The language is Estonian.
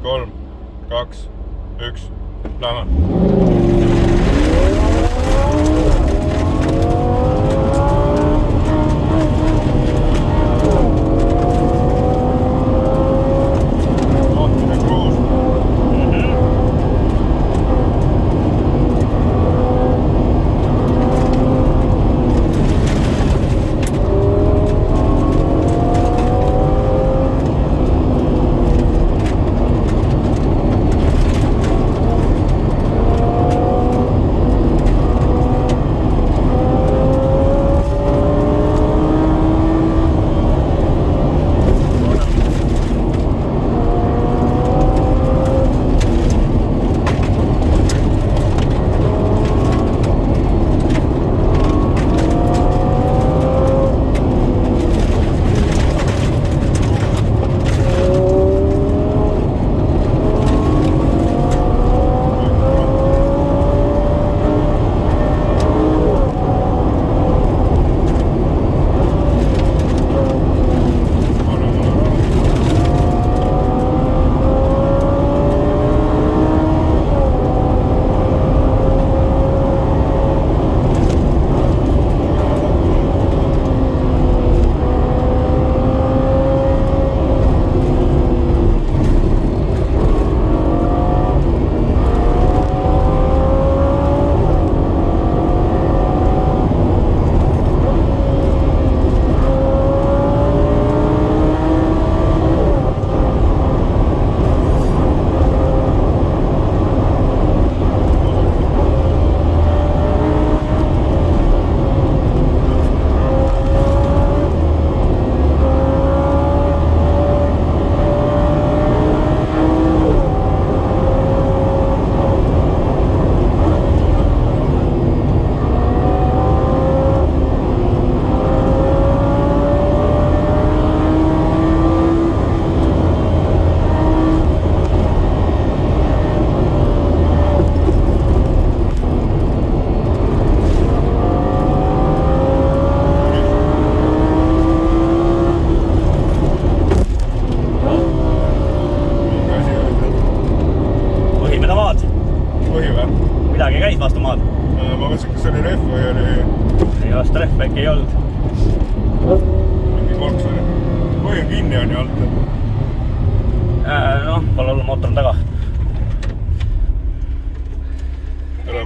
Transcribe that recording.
3, 2, 1, lähme. Midagi käis vastu maad? Ma mõtlesin, kas see oli rehv või oli... Ei vastu rehv äkki ei olnud. Mingi korks oli. Või on kinni on ju alt? Noh, pole olnud mootor on taga. Tere.